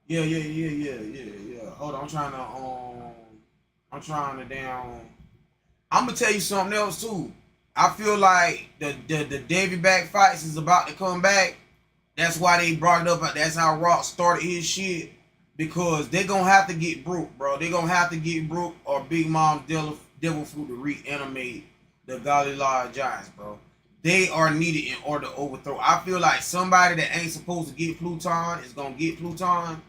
Yeah. Hold on, I'm trying to down. I'm gonna tell you something else too. I feel like the Davy back fights is about to come back. That's why they brought it up. That's how Rock started his shit. Because they gonna have to get Brook, bro. They gonna have to get Brook or Big Mom's Devil Fruit to reanimate the Golly Lodge Giants, bro. They are needed in order to overthrow. I feel like somebody that ain't supposed to get Pluton is gonna get Pluton.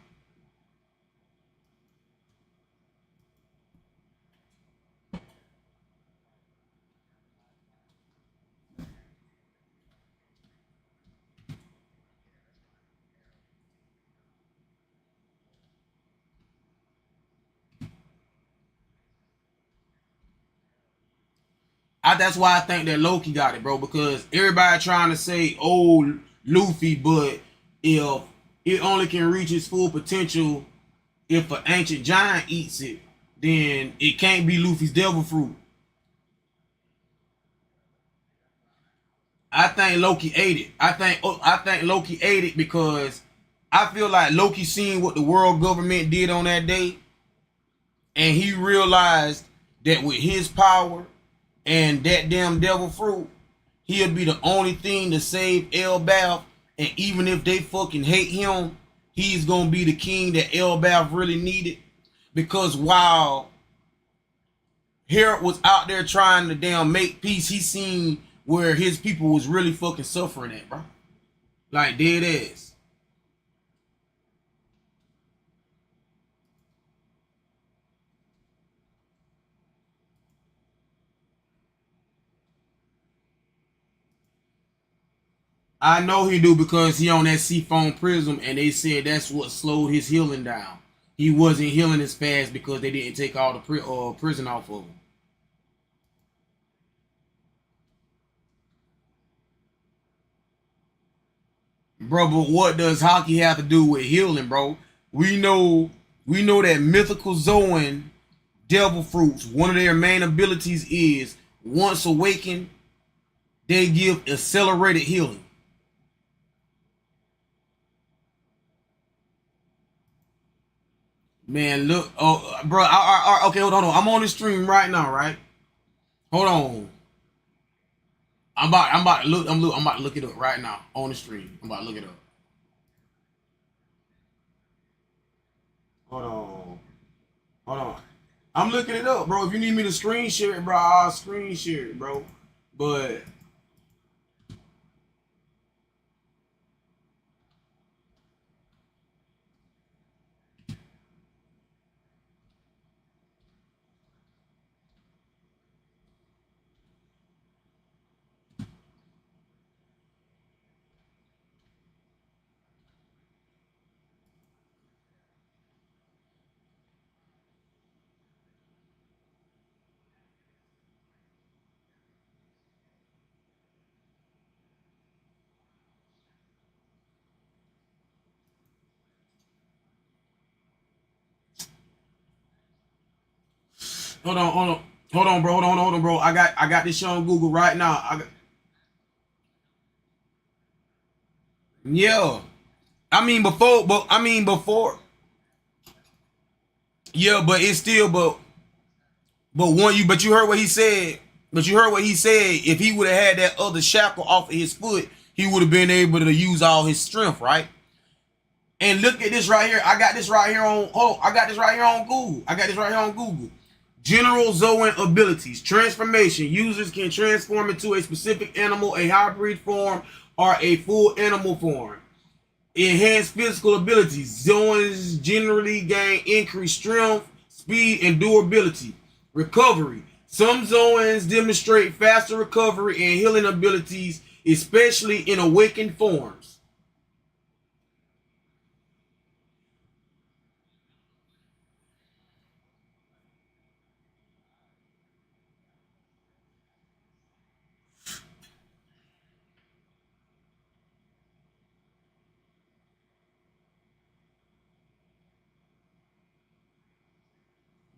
That's why I think that Loki got it, bro. Because everybody trying to say, "Oh, Luffy," but if it only can reach its full potential if an ancient giant eats it, then it can't be Luffy's devil fruit. I think Loki ate it. I think Loki ate it because I feel like Loki seen what the world government did on that day, and he realized that with his power and that damn devil fruit, he'll be the only thing to save Elbaf. And even if they fucking hate him, he's gonna be the king that Elbaf really needed. Because while Harold was out there trying to damn make peace, he seen where his people was really fucking suffering at, bro. Like dead ass. I know he do because he on that seafoam prism, and they said that's what slowed his healing down. He wasn't healing as fast because they didn't take all the prison off of him. Bro, but what does hockey have to do with healing, bro? We know we know that mythical Zoan devil fruits, one of their main abilities is once awakened, they give accelerated healing. Man, look, oh, bro, okay, hold on. I'm on the stream right now, right? Hold on. I'm about to look, I'm about to look it up right now on the stream. I'm about to look it up. Hold on. Hold on. I'm looking it up, bro. If you need me to screen share it, bro, I'll screen share it, bro. But hold on, hold on. Hold on, bro. Hold on, bro. I got this show on Google right now. Yeah. I mean before. Yeah, but it's still but you heard what he said. But you heard what he said. If he would have had that other shackle off of his foot, he would have been able to use all his strength, right? And look at this right here. I got this right here on. Oh, I got this right here on Google. I got this right here on Google. General Zoan abilities. Transformation. Users can transform into a specific animal, a hybrid form, or a full animal form. Enhanced physical abilities. Zoans generally gain increased strength, speed, and durability. Recovery. Some Zoans demonstrate faster recovery and healing abilities, especially in awakened forms.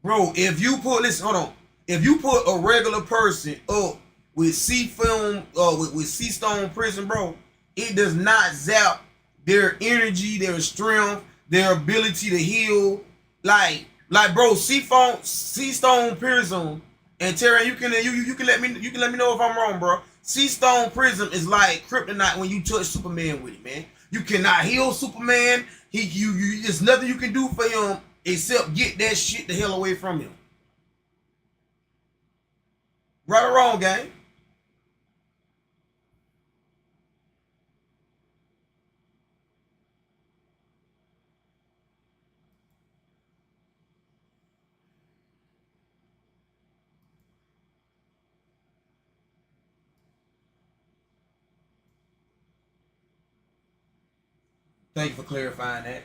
Bro, if you put this, hold on. If you put a regular person up with sea film, with sea stone prison, bro, it does not zap their energy, their strength, their ability to heal. Bro, Sea Stone Prism, and Terry, you can let me know if I'm wrong, bro. Sea Stone Prism is like kryptonite when you touch Superman with it, man. You cannot heal Superman. There's nothing you can do for him except get that shit the hell away from him. Right or wrong, gang? Thank you for clarifying that.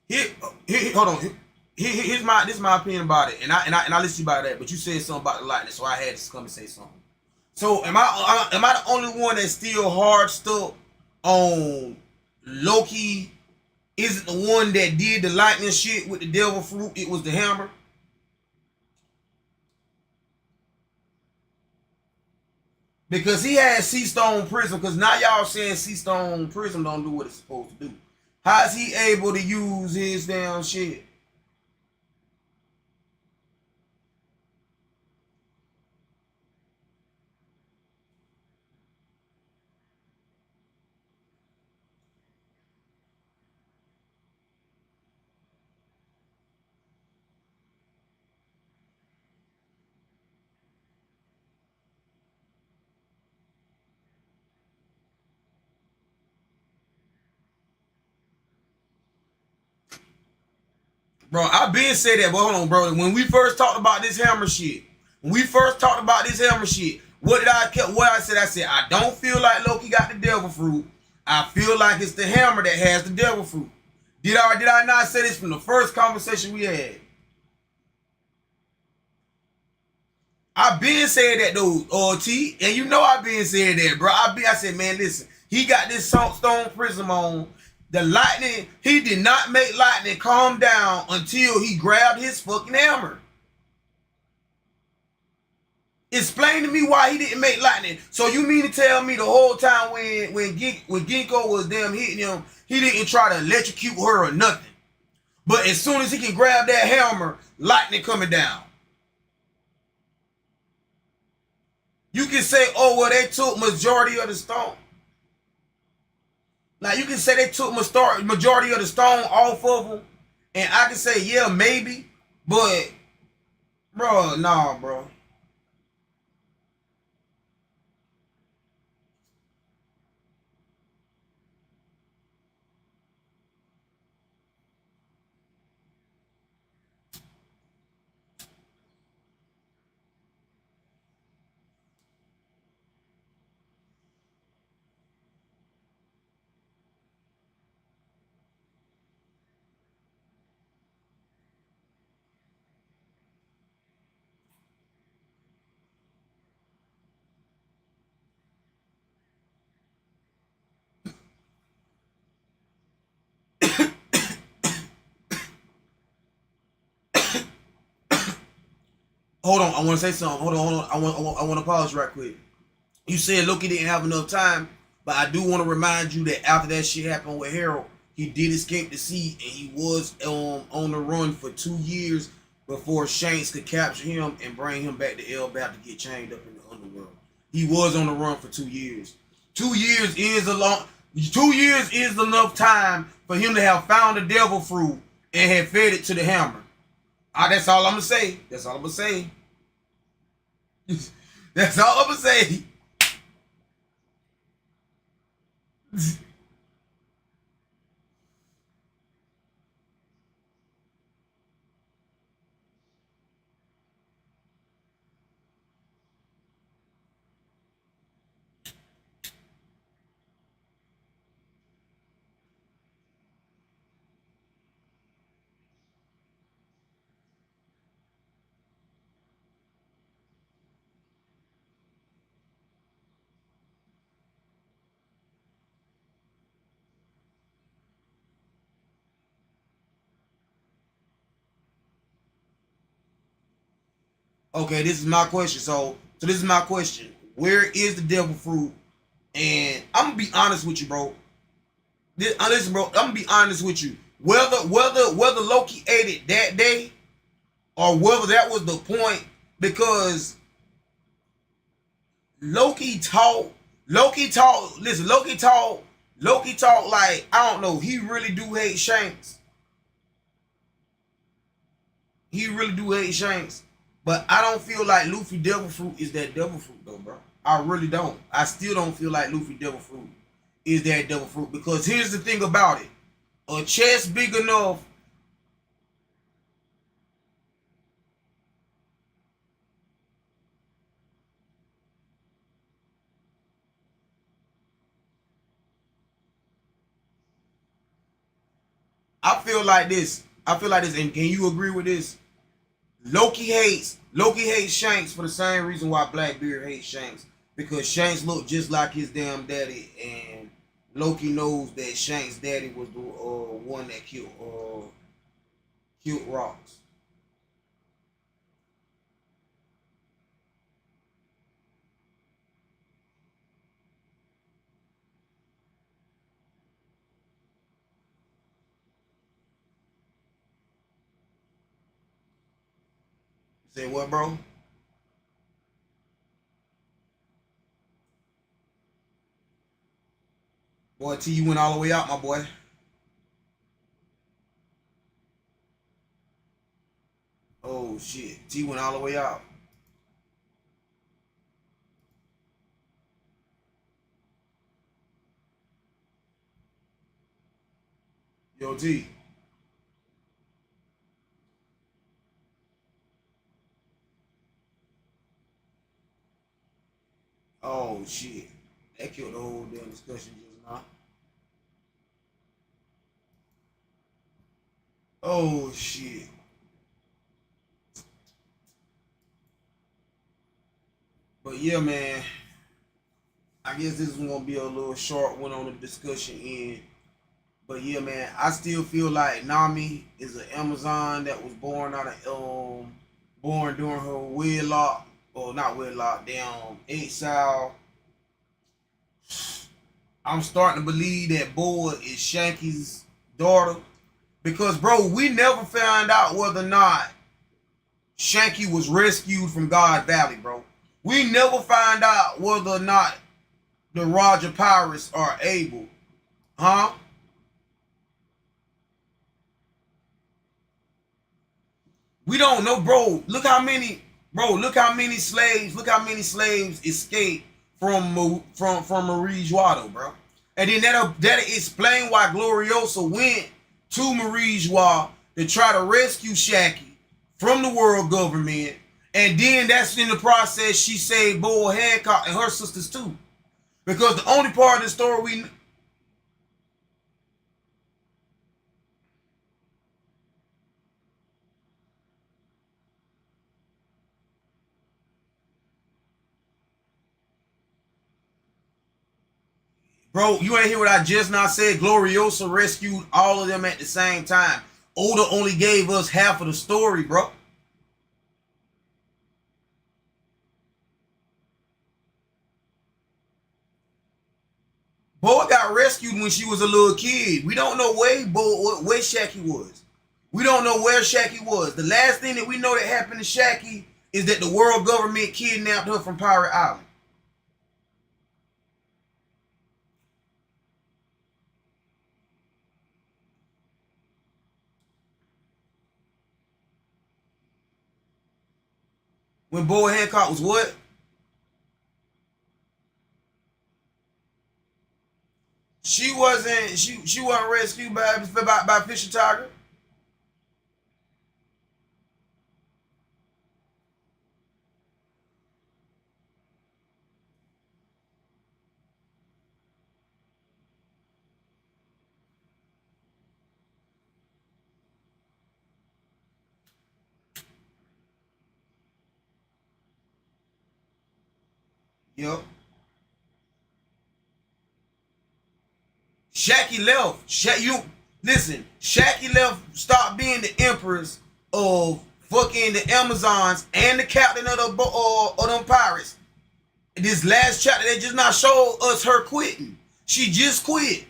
Here, hold on. This is my opinion about it, and I listen to you about that. But you said something about the lightning, so I had to come and say something. So am I the only one that's still hard stuck on Loki? Isn't the one that did the lightning shit with the devil fruit? It was the hammer. Because he had Sea Stone Prism. Because now y'all saying Sea Stone Prism don't do what it's supposed to do. How is he able to use his damn shit? Bro, I been said that, but hold on, bro. When we first talked about this hammer shit, what did I kept? What I said? I said I don't feel like Loki got the devil fruit. I feel like it's the hammer that has the devil fruit. Did I not say this from the first conversation we had? I been saying that though, T, and you know I been saying that, bro. I said, man, listen, he got this stone prism on. The lightning, he did not make lightning calm down until he grabbed his fucking hammer. Explain to me why he didn't make lightning. So you mean to tell me the whole time when Ginkgo was damn hitting him, he didn't try to electrocute her or nothing. But as soon as he can grab that hammer, lightning coming down. You can say, oh, well, they took majority of the stone. Like, you can say they took majority of the stone off of them. And I can say, yeah, maybe. But, bro, nah, bro. Hold on, I want to say something. Hold on. I want to pause right quick. You said Loki didn't have enough time, but I do want to remind you that after that shit happened with Harold, he did escape the sea and he was on the run for 2 years before Shanks could capture him and bring him back to Elbap to get chained up in the underworld. He was on the run for 2 years. 2 years is a long. 2 years is enough time for him to have found the devil fruit and have fed it to the hammer. That's all I'm gonna say. That's all I'm gonna say. That's all I'm gonna say. Okay, this is my question. So this is my question. Where is the devil fruit? And I'm gonna be honest with you, bro. Listen, bro. I'm gonna be honest with you. Whether Loki ate it that day or whether that was the point, because Loki taught. Loki taught. Listen, Loki taught. Loki taught like I don't know. He really do hate Shanks. He really do hate Shanks. But I don't feel like Luffy Devil Fruit is that Devil Fruit though, bro. I really don't. I still don't feel like Luffy Devil Fruit is that Devil Fruit, because here's the thing about it: a chest big enough. I feel like this. I feel like this, and can you agree with this? Loki hates Shanks for the same reason why Blackbeard hates Shanks, because Shanks looked just like his damn daddy, and Loki knows that Shanks' daddy was the one that killed Ross. Say what, bro? Boy, T, you went all the way out, my boy. Oh shit, T went all the way out. Yo, T. Oh shit, that killed the whole damn discussion just now. Oh shit. But yeah, man. I guess this is gonna be a little short one on the discussion end. But yeah, man, I still feel like Nami is an Amazon that was born during her wedlock, or not wedlock, damn exile. I'm starting to believe that Boa is Shanky's daughter, because bro, we never found out whether or not Shanky was rescued from God Valley, bro. We never find out whether or not the Roger Pirates are able, huh? We don't know, bro. Look how many slaves. Look how many slaves escaped from Marie Joado, bro. And then that explain why Gloriosa went to Marie Joie to try to rescue Shaki from the world government. And then that's in the process she saved Boa Hancock and her sisters too. Because the only part of the story we, bro, you ain't hear what I just now said. Gloriosa rescued all of them at the same time. Oda only gave us half of the story, bro. Boa got rescued when she was a little kid. We don't know where Shaki was. We don't know where Shaki was. The last thing that we know that happened to Shaki is that the world government kidnapped her from Pirate Island. When Boa Hancock was what? She wasn't rescued by Fisher Tiger. Yep. Shaki left. You listen. Shaki left. Stopped being the empress of fucking the Amazons and the captain of them pirates. This last chapter, they just not show us her quitting. She just quit.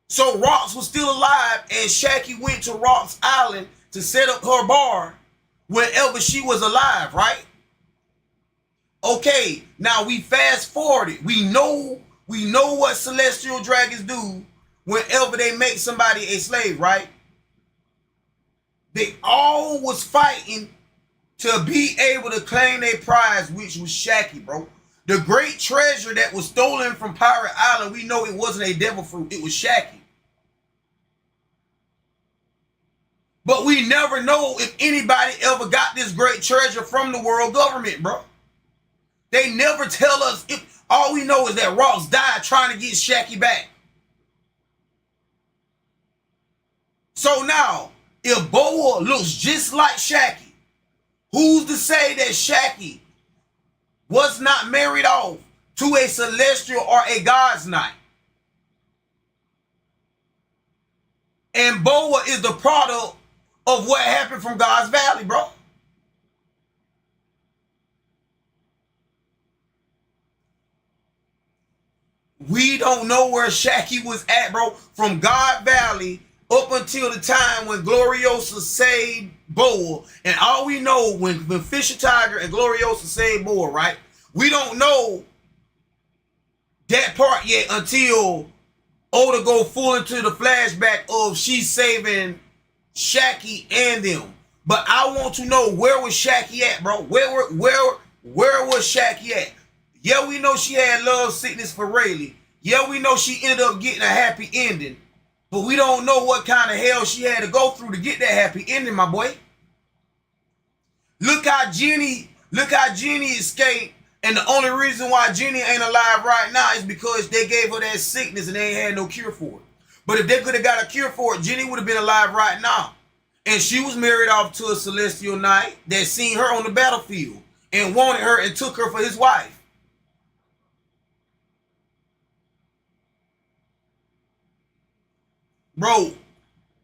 So Rox was still alive, and Shaggy went to Rox Island to set up her bar whenever she was alive, right? Okay, now we fast forwarded. We know what celestial dragons do whenever they make somebody a slave, right? They all was fighting to be able to claim their prize, which was Shaggy, bro. The great treasure that was stolen from Pirate Island, we know it wasn't a devil fruit, it was Shaggy. But we never know if anybody ever got this great treasure from the world government, bro. They never tell us. All we know is that Rox died trying to get Shaggy back. So now, if Boa looks just like Shaggy, who's to say that Shaggy was not married off to a celestial or a God's Knight? And Boa is the product of what happened from God's Valley, bro. We don't know where Shaggy was at, bro, from God Valley up until the time when Gloriosa saved Boa. And all we know when Fisher Tiger and Gloriosa saved Boa, right? We don't know that part yet until Oda go full into the flashback of she saving Shaggy and them. But I want to know, where was Shaggy at, bro? Where was Shaggy at? Yeah, we know she had love sickness for Rayleigh. Yeah, we know she ended up getting a happy ending. But we don't know what kind of hell she had to go through to get that happy ending, my boy. Look how Jenny escaped. And the only reason why Jenny ain't alive right now is because they gave her that sickness and they ain't had no cure for it. But if they could have got a cure for it, Jenny would have been alive right now. And she was married off to a celestial knight that seen her on the battlefield and wanted her and took her for his wife. Bro,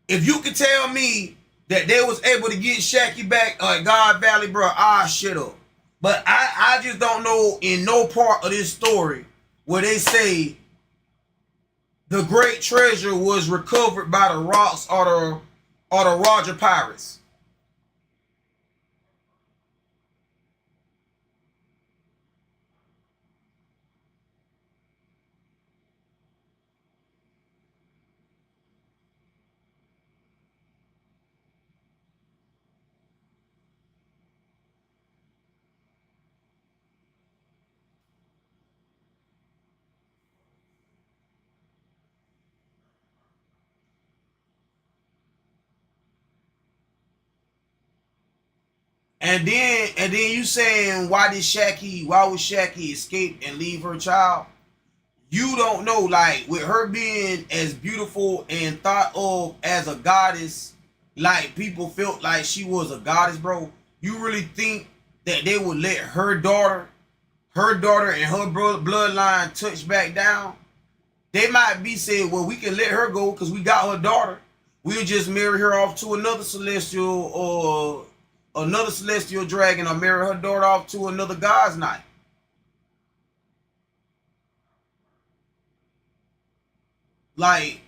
if you could tell me that they was able to get Shaggy back at God Valley, bro, I shut up. But I just don't know in no part of this story where they say the great treasure was recovered by the Rox or the Roger Pirates. And then you saying, why would Shaggy escape and leave her child? You don't know, like, with her being as beautiful and thought of as a goddess, like people felt like she was a goddess, bro. You really think that they would let her daughter and her bloodline touch back down? They might be saying, well, we can let her go because we got her daughter. We'll just marry her off to another celestial dragon, or marry her daughter off to another God's Knight. Like,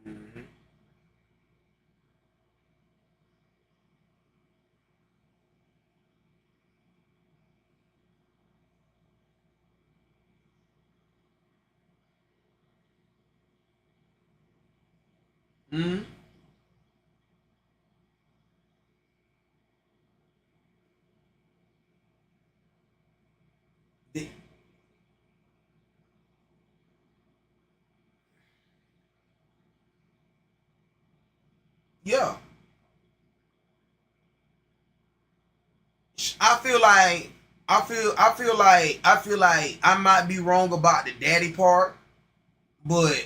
mm-hmm. Mm-hmm. Yeah, I feel like I feel like I might be wrong about the daddy part, but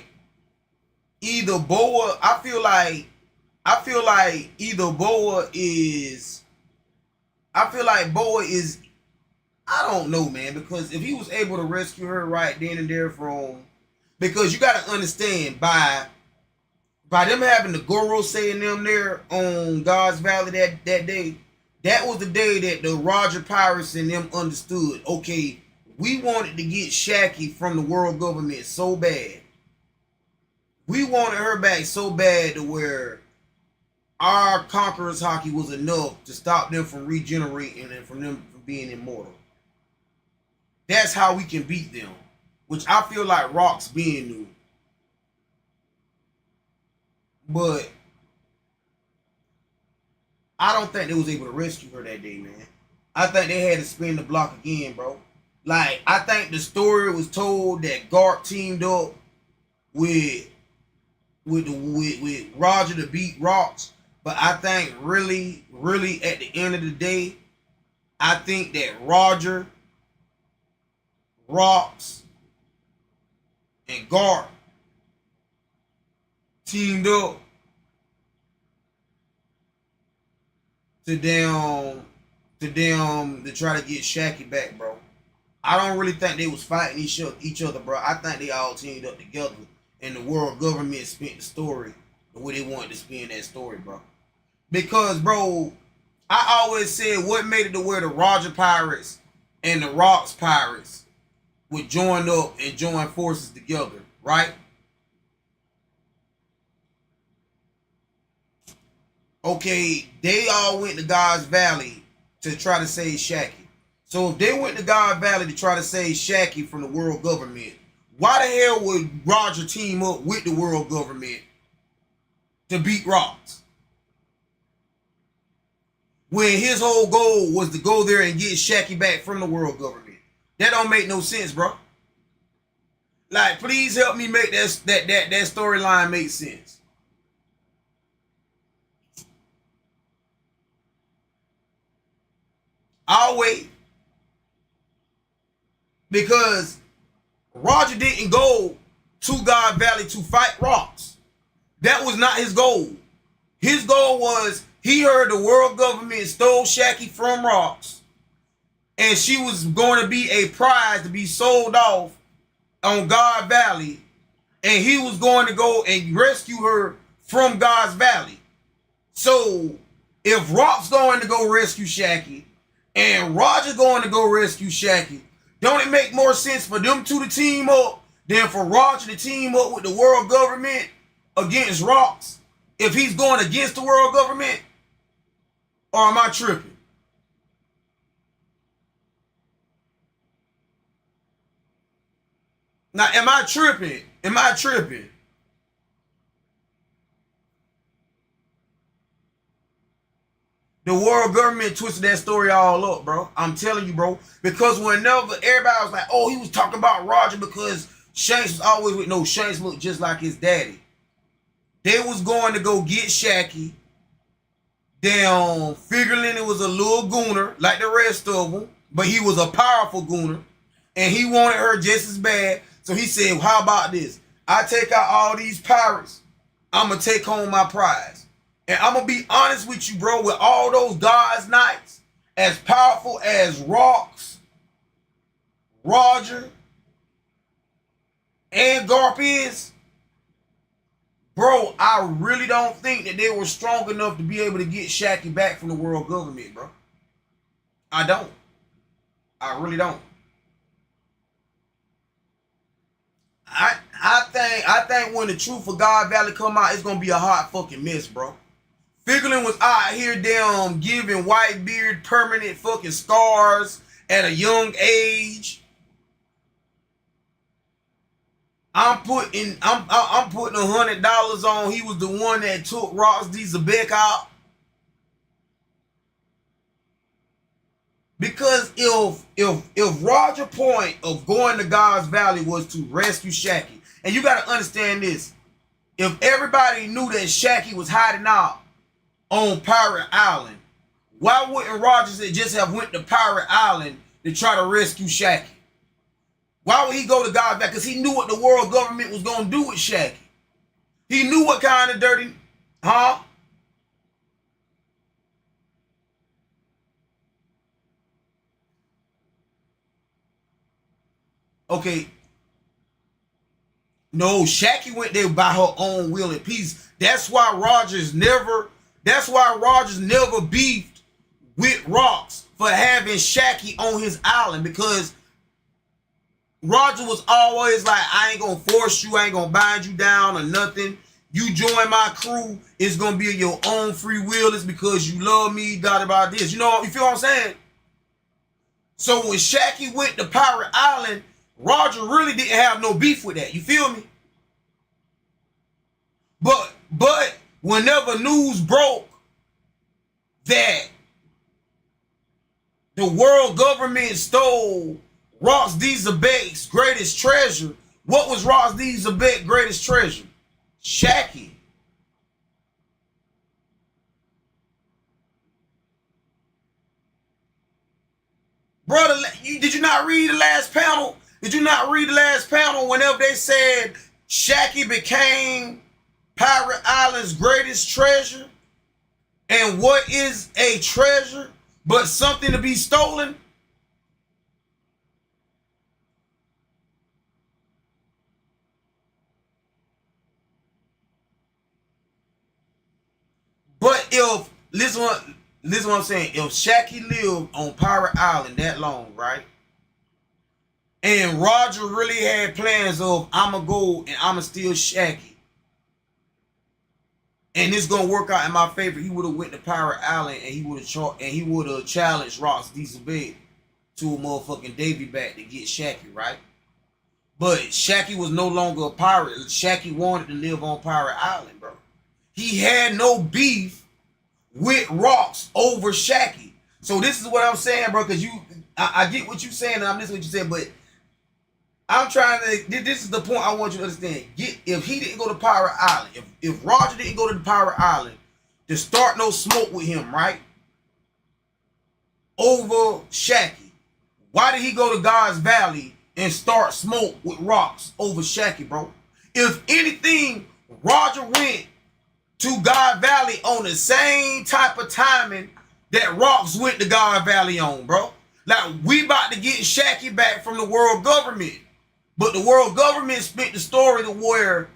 either Boa, I feel like either Boa is, I feel like Boa is, I don't know, man, because if he was able to rescue her right then and there from, because you got to understand, by them having the Goro saying them there on God's Valley that day, that was the day that the Roger Pirates and them understood, okay, we wanted to get Shaki from the world government so bad. We wanted her back so bad to where our Conqueror's Haki was enough to stop them from regenerating and from them from being immortal. That's how we can beat them, which I feel like Rock's being new. But I don't think they was able to rescue her that day, man. I think they had to spin the block again, bro. Like, I think the story was told that Garp teamed up with Roger to beat Rocks. But I think really at the end of the day, I think that Roger, Rocks, and Garp teamed up to try to get Shaki back, bro. I don't really think they was fighting each other, bro. I think they all teamed up together, and the world government spent the story the way they wanted to spin that story, bro. Because, bro, I always said what made it to where the Roger Pirates and the Rocks Pirates would join up and join forces together, right? Okay, they all went to God's Valley to try to save Shaki. So if they went to God's Valley to try to save Shaki from the world government, why the hell would Roger team up with the world government to beat Rocks? When his whole goal was to go there and get Shaki back from the world government. That don't make no sense, bro. Like, please help me make that storyline make sense. I'll wait. Because Roger didn't go to God Valley to fight Rocks. That was not his goal. His goal was, he heard the world government stole Shaki from Rocks, and she was going to be a prize to be sold off on God Valley, and he was going to go and rescue her from God's Valley. So if Rock's going to go rescue Shaki and Roger's going to go rescue Shaki, don't it make more sense for them two to team up than for Roger to team up with the world government against Rocks if he's going against the world government? Or am I tripping? Now, am I tripping? Am I tripping? The world government twisted that story all up, bro. I'm telling you, bro. Because whenever everybody was like, oh, he was talking about Roger because Shanks was always with, no, Shanks looked just like his daddy. They was going to go get Shaki. Damn, Fingerling was a little gooner like the rest of them, but he was a powerful gooner, and he wanted her just as bad. So he said, how about this? I take out all these pirates. I'm going to take home my prize. And I'm going to be honest with you, bro, with all those God's Knights, as powerful as Rocks, Roger, and Garp is, bro, I really don't think that they were strong enough to be able to get Shaki back from the world government, bro. I don't. I really don't. I think when the truth of God Valley come out, it's gonna be a hot fucking mess, bro. Fingerling was out here damn giving Whitebeard permanent fucking scars at a young age. I'm putting $100 on. He was the one that took Rox D. Zabek out. Because if Roger point of going to God's Valley was to rescue Shaki, and you got to understand this, if everybody knew that Shaki was hiding out on Pirate Island, why wouldn't Roger just have went to Pirate Island to try to rescue Shaki? Why would he go to God's Valley? Because he knew what the world government was going to do with Shaki. He knew what kind of dirty, huh? Okay, no, Shaqy went there by her own will and peace. That's why Rogers never. That's why Rogers never beefed with Rocks for having Shaqy on his island, because Roger was always like, I ain't gonna force you, I ain't gonna bind you down or nothing. You join my crew, it's gonna be your own free will. It's because you love me, got about this. You know, you feel what I'm saying? So when Shaqy went to Pirate Island, Roger really didn't have no beef with that. You feel me? But whenever news broke that the world government stole Ross D. Zabek's greatest treasure, what was Ross D. Zabek's greatest treasure? Shaqy. Brother, did you not read the last panel? Did you not read the last panel whenever they said Shaqy became Pirate Island's greatest treasure? And what is a treasure but something to be stolen? But if, listen what I'm saying, if Shaqy lived on Pirate Island that long, right? And Roger really had plans of, I'ma go and I'ma steal Shaqy, and it's gonna work out in my favor, he would have went to Pirate Island and he would have challenged Ross Dieselbed to a motherfucking Davy back to get Shaqy, right? But Shaqy was no longer a pirate. Shaqy wanted to live on Pirate Island, bro. He had no beef with Rocks over Shaqy. So this is what I'm saying, bro, because I get what you're saying, and I'm listening to what you said, but I'm trying to, this is the point I want you to understand. If he didn't go to Pirate Island, if Roger didn't go to the Pirate Island to start no smoke with him, right? Over Shaqy, why did he go to God's Valley and start smoke with Rocks over Shaqy, bro? If anything, Roger went to God Valley on the same type of timing that Rocks went to God Valley on, bro. Like, we about to get Shaqy back from the world government. But the world government spent the story to where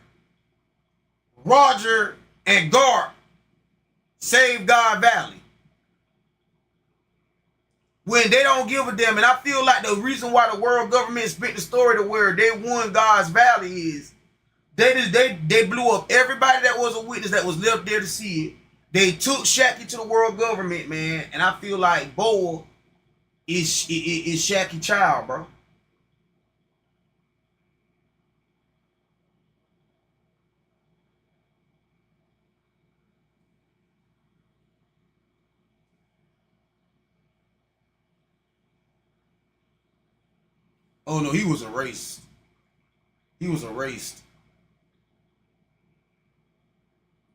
Roger and Garp saved God Valley, when they don't give a damn. And I feel like the reason why the world government spent the story to where they won God's Valley is they blew up everybody that was a witness that was left there to see it. They took Shaqy to the world government, man. And I feel like Boa is Shaqy child, bro. Oh no, he was erased. He was erased.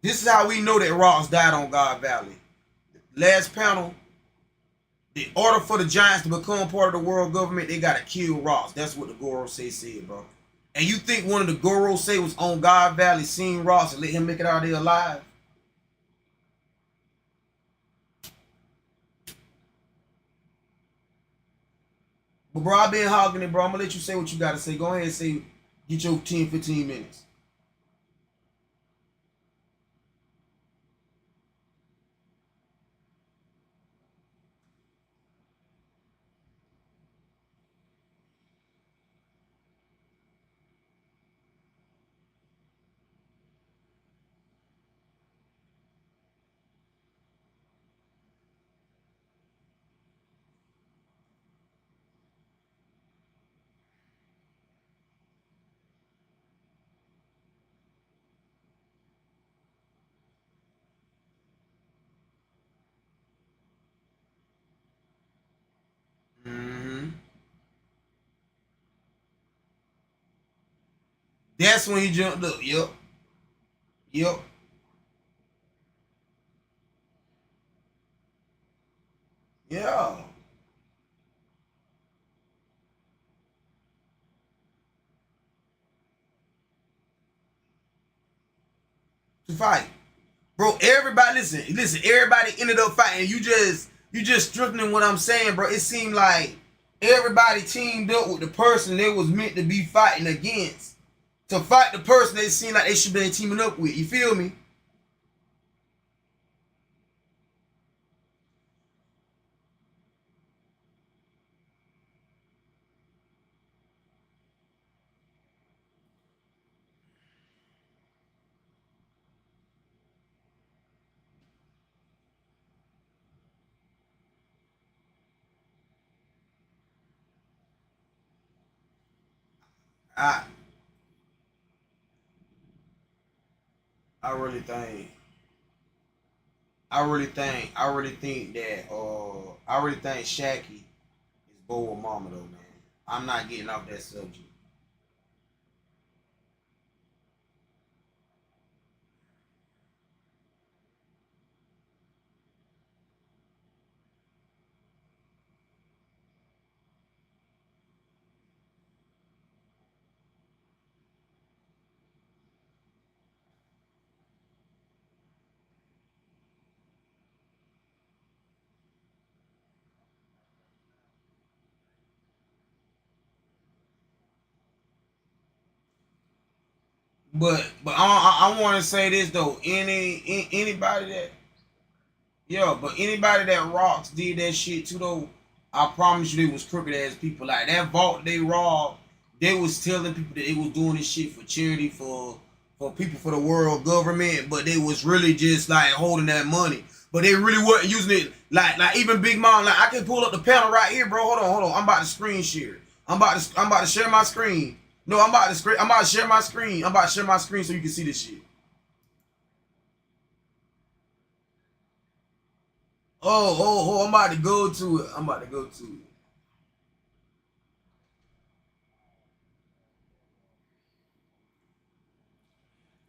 This is how we know that Ross died on God Valley. Last panel, in order for the Giants to become part of the world government, they gotta kill Ross. That's what the Gorosei said, bro. And you think one of the Gorosei was on God Valley, seen Ross and let him make it out there alive? But bro, I've been hogging it, bro. I'm gonna let you say what you gotta say. Go ahead and say, get your 10, 15 minutes. Mm-hmm. That's when he jumped up. Yep. Yep. Yeah. to fight. Bro, everybody listen, everybody ended up fighting. You just strengthening what I'm saying, bro. It seemed like everybody teamed up with the person they was meant to be fighting against to fight the person they seemed like they should be teaming up with. You feel me? I I really think I really think that I really think Shaqy is bold with Mama though, man. I'm not getting off that subject. But I want to say this though. Anybody that yeah, but anybody that rocks did that shit too though. I promise you, they was crooked ass people. Like that vault they robbed, they was telling people that they was doing this shit for charity, for people, for the world government, but they was really just like holding that money. But they really wasn't using it like even Big Mom. Like I can pull up the panel right here, bro. Hold on. I'm about to screen share. I'm about to share my screen. No, I'm about to share my screen. I'm about to share my screen so you can see this shit. I'm about to go to it. I'm about to go to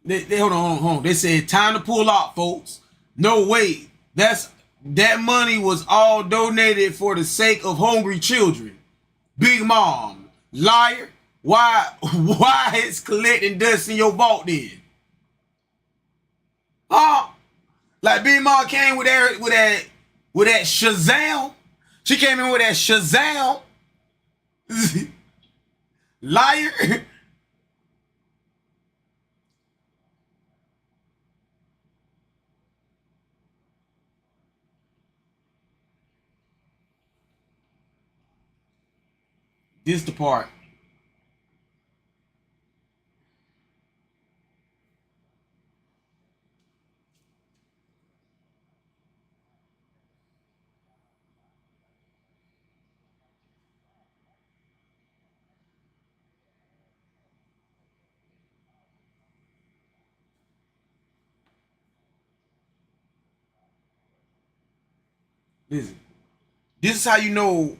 it. They hold on. They said time to pull out, folks. No wait. That money was all donated for the sake of hungry children. Big Mom, liar. Why it's collecting dust in your vault then? Huh? Like Big Mom came with that Shazam. She came in with that Shazam. Liar. This the part. Listen. This is how you know.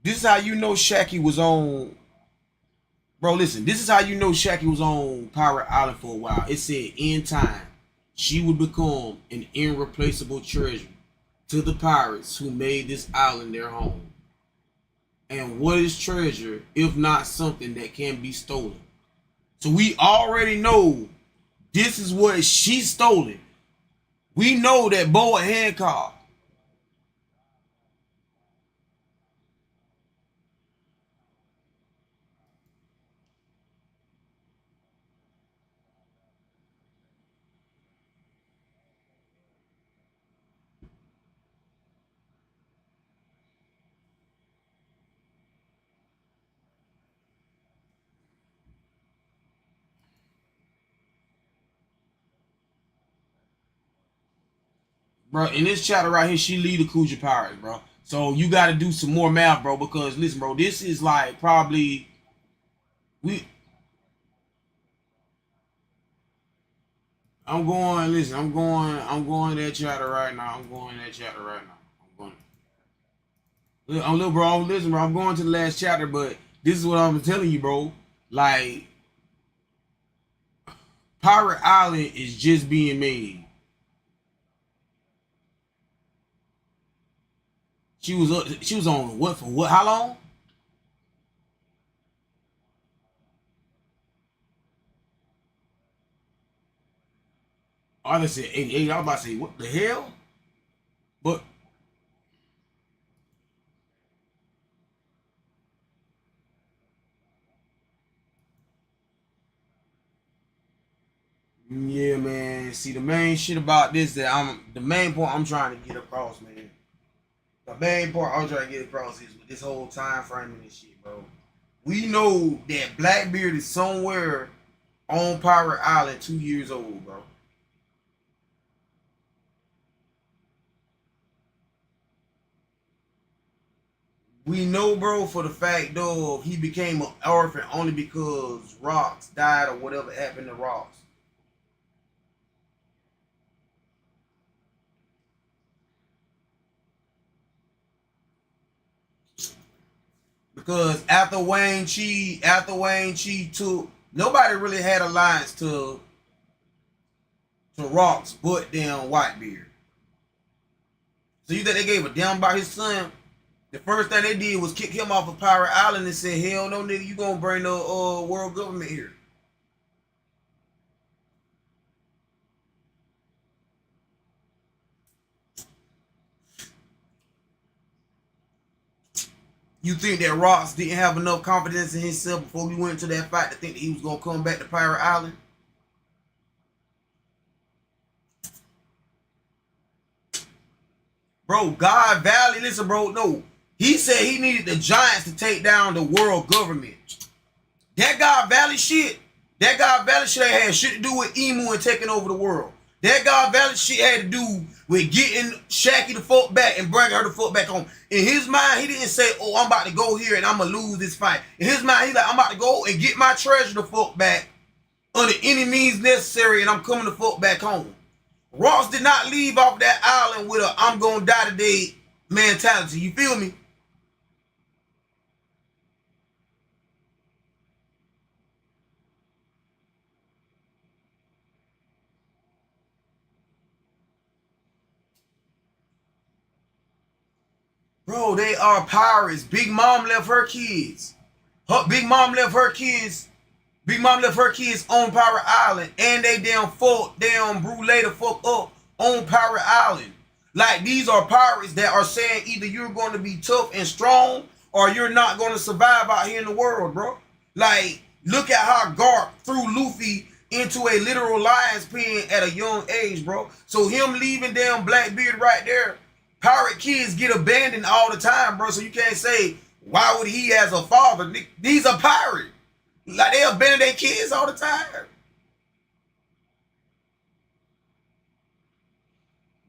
This is how you know Shaqy was on. Bro, listen. This is how you know Shaqy was on Pirate Island for a while. It said in time, she would become an irreplaceable treasure to the pirates who made this island their home. And what is treasure if not something that can be stolen? So we already know this is what she stolen. We know that Boa Hancock. Bro, in this chapter right here, she lead the Kuja Pirates, bro. So you got to do some more math, bro, because listen, bro, this is like probably we. I'm going. Listen, I'm going. I'm going that chapter right now. I'm going that chapter right now. I'm going. I'm little bro. Listen, bro. I'm going to the last chapter, but this is what I'm telling you, bro. Like Pirate Island is just being made. She was up. She was on what for what? How long? I just said 88. I was about to say, what the hell? But yeah, man. See, the main shit about this that the main point I'm trying to get across, man. The main point I'm trying to get across is with this whole time frame and this shit, bro. We know that Blackbeard is somewhere on Pirate Island 2 years old, bro. We know, bro, for the fact though he became an orphan only because Rocks died or whatever happened to Rocks. Because after Wayne Chi took, nobody really had alliance to Rocks but damn Whitebeard. So you think they gave a damn about his son? The first thing they did was kick him off of Pirate Island and say, hell no, nigga, you gonna bring the world government here. You think that Rocks didn't have enough confidence in himself before we went to that fight to think that he was gonna come back to Pirate Island? Bro, God Valley, listen, bro, no. He said he needed the Giants to take down the world government. That God Valley shit ain't had shit to do with Emu and taking over the world. That God Valley shit had to do with getting Shaki the fuck back and bringing her the fuck back home. In his mind, he didn't say, oh, I'm about to go here and I'm going to lose this fight. In his mind, he's like, I'm about to go and get my treasure the fuck back under any means necessary and I'm coming the fuck back home. Ross did not leave off that island with a I'm going to die today mentality. You feel me? Bro, they are pirates. Big Mom left her kids. Big Mom left her kids. Big Mom left her kids on Pirate Island. And they damn fought damn Brule the fuck up on Pirate Island. Like, these are pirates that are saying either you're going to be tough and strong or you're not going to survive out here in the world, bro. Like, look at how Garp threw Luffy into a literal lion's pen at a young age, bro. So him leaving damn Blackbeard right there, pirate kids get abandoned all the time, bro. So you can't say, why would he as a father? These are pirates. Like, they abandon their kids all the time.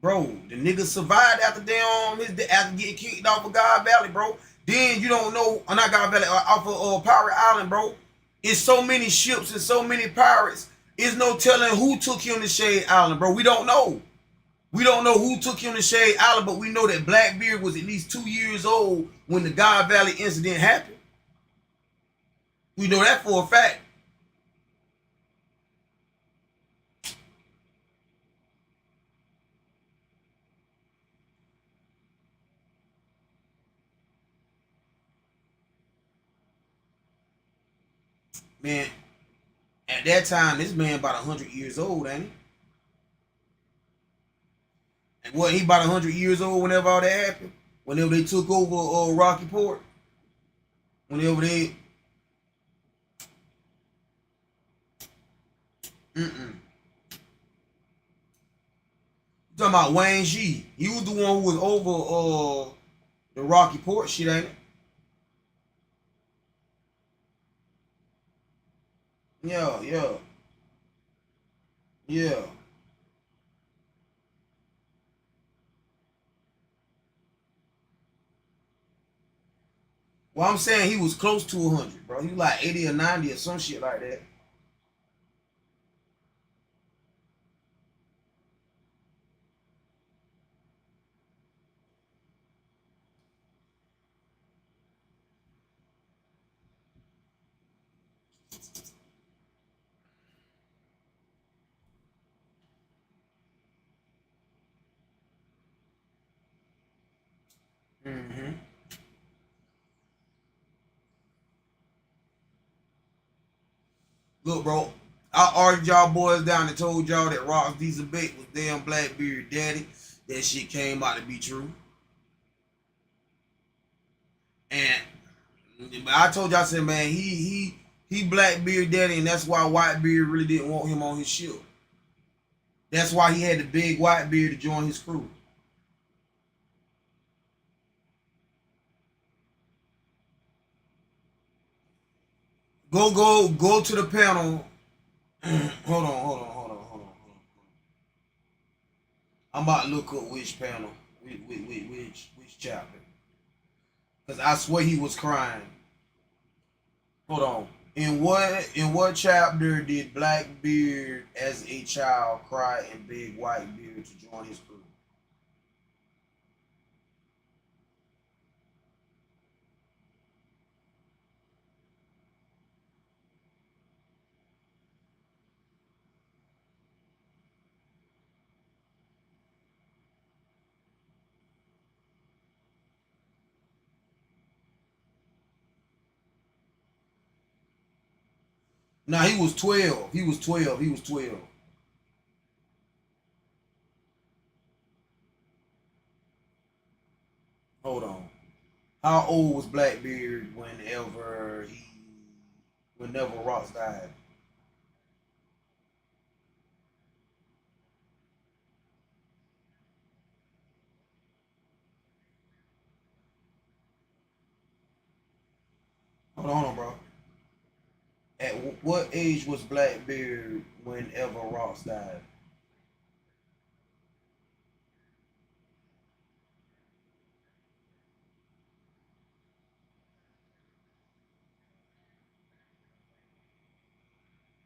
Bro, the nigga survived after after getting kicked off of God Valley, bro. Then you don't know, not God Valley, off of Pirate Island, bro. It's so many ships and so many pirates. It's no telling who took him to Shade Island, bro. We don't know. We don't know who took him to Shade Island, but we know that Blackbeard was at least 2 years old when the God Valley incident happened. We know that for a fact. Man, at that time, this man about 100 years old, ain't he? And what, he about 100 years old whenever all that happened? Whenever they took over Rocky Port? Whenever they... Mm-mm. You talking about Wayne Chi. He was the one who was over the Rocky Port shit, ain't it? Yeah, yeah, yeah. Well, I'm saying he was close to 100, bro. He was like 80 or 90 or some shit like that. Mm-hmm. Look, bro, I argued y'all boys down and told y'all that Ross Diesel Bait was damn Blackbeard daddy. That shit came out to be true. And I told y'all, I said, man, he Blackbeard daddy, and that's why Whitebeard really didn't want him on his ship. That's why he had the big Whitebeard to join his crew. Go to the panel. hold on. I'm about to look up which panel, which chapter. Cause I swear he was crying. Hold on. In what chapter did Blackbeard as a child cry and beg Whitebeard to join his crew? Nah, he was 12. He was 12. He was 12. Hold on. How old was Blackbeard whenever Ross died? Hold on, bro. At what age was Blackbeard whenever Ross died?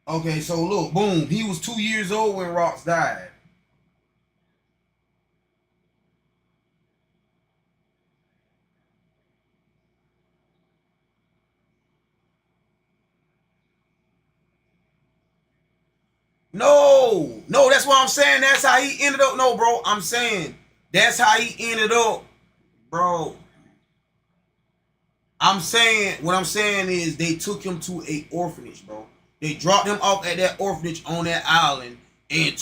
Okay, so look, boom. He was 2 years old when Ross died. No, that's what I'm saying. That's how he ended up. No, bro, I'm saying that's how he ended up, bro. I'm saying what I'm saying is they took him to a orphanage, bro. They dropped him off at that orphanage on that island, and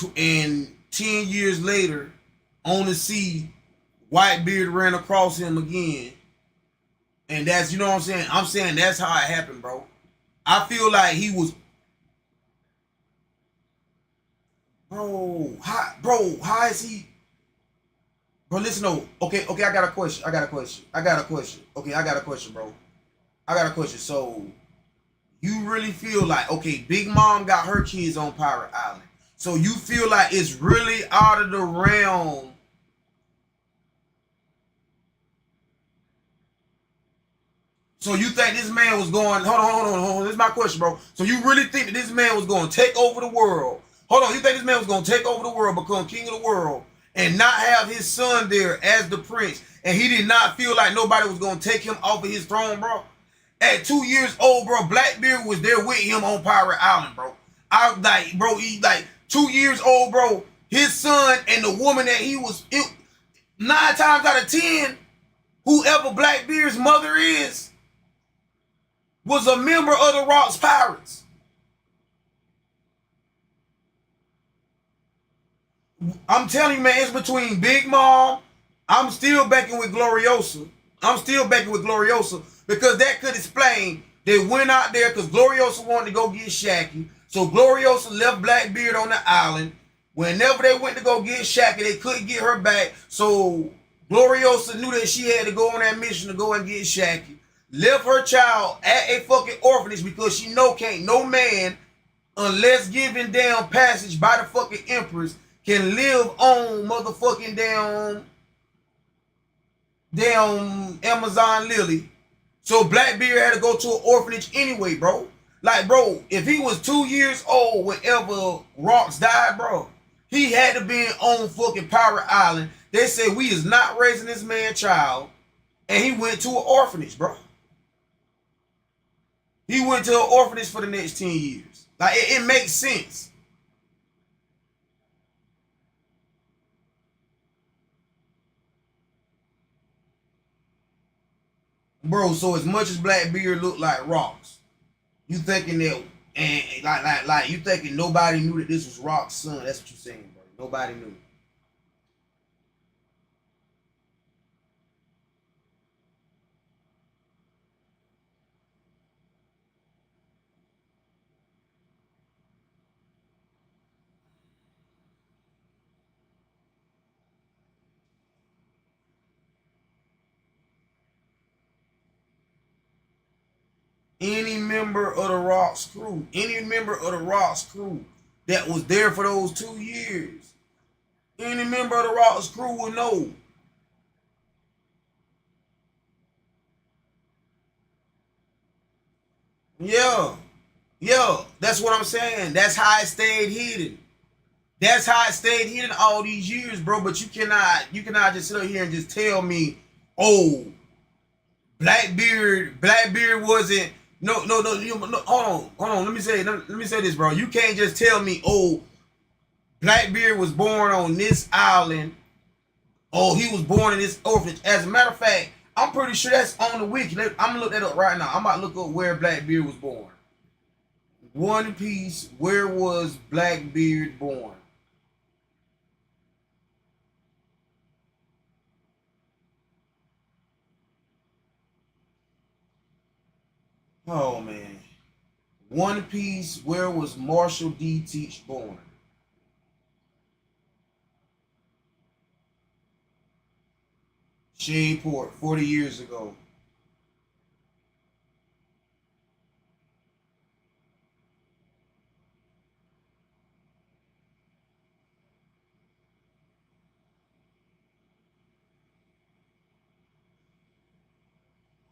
10 years later, on the sea, Whitebeard ran across him again, and that's you know what I'm saying. I'm saying that's how it happened, bro. I feel like he was, bro. How is he? Bro, listen, no. Okay, I got a question. Okay, I got a question, bro. I got a question. So, you really feel like, okay, Big Mom got her kids on Pirate Island. So, you feel like it's really out of the realm. So, you think this man was going, hold on. This is my question, bro. So, you really think that this man was going to take over the world? Hold on, you think this man was going to take over the world, become king of the world, and not have his son there as the prince, and he did not feel like nobody was going to take him off of his throne, bro? At 2 years old, bro, Blackbeard was there with him on Pirate Island, bro. I like, bro, he like 2 years old, bro. His son and the woman that he was, 9 times out of 10, whoever Blackbeard's mother is, was a member of the Rocks Pirates. I'm telling you, man, it's between Big Mom. I'm still backing with Gloriosa. Because that could explain they went out there because Gloriosa wanted to go get Shaggy. So Gloriosa left Blackbeard on the island. Whenever they went to go get Shaggy, they couldn't get her back. So Gloriosa knew that she had to go on that mission to go and get Shaggy. Left her child at a fucking orphanage because she know can't no man, unless given down passage by the fucking Empress, can live on motherfucking damn Amazon Lily. So Blackbeard had to go to an orphanage anyway, bro. Like, bro, if he was 2 years old whenever Rocks died, bro, he had to be on fucking Pirate Island. They said we is not raising this man child, and he went to an orphanage, bro. He went to an orphanage for the next 10 years. Like, it makes sense. Bro, so as much as Blackbeard looked like Rocks, you thinking that And like you thinking nobody knew that this was Rock's son. That's what you saying, bro. Nobody knew. Any member of the Rock's crew, any member of the Rock's crew that was there for those 2 years, any member of the Rock's crew will know. Yeah, yeah, that's what I'm saying. That's how it stayed hidden. That's how it stayed hidden all these years, bro. But you cannot just sit here and just tell me, oh, Blackbeard wasn't. No, no, no, no. Hold on. Let me say this, bro. You can't just tell me, oh, Blackbeard was born on this island. Oh, he was born in this orphanage. As a matter of fact, I'm pretty sure that's on the wiki. I'm gonna look that up right now. I'm about to look up where Blackbeard was born. One Piece. Where was Blackbeard born? Oh man. One Piece. Where was Marshall D. Teach born? Shaveport, 40 years ago.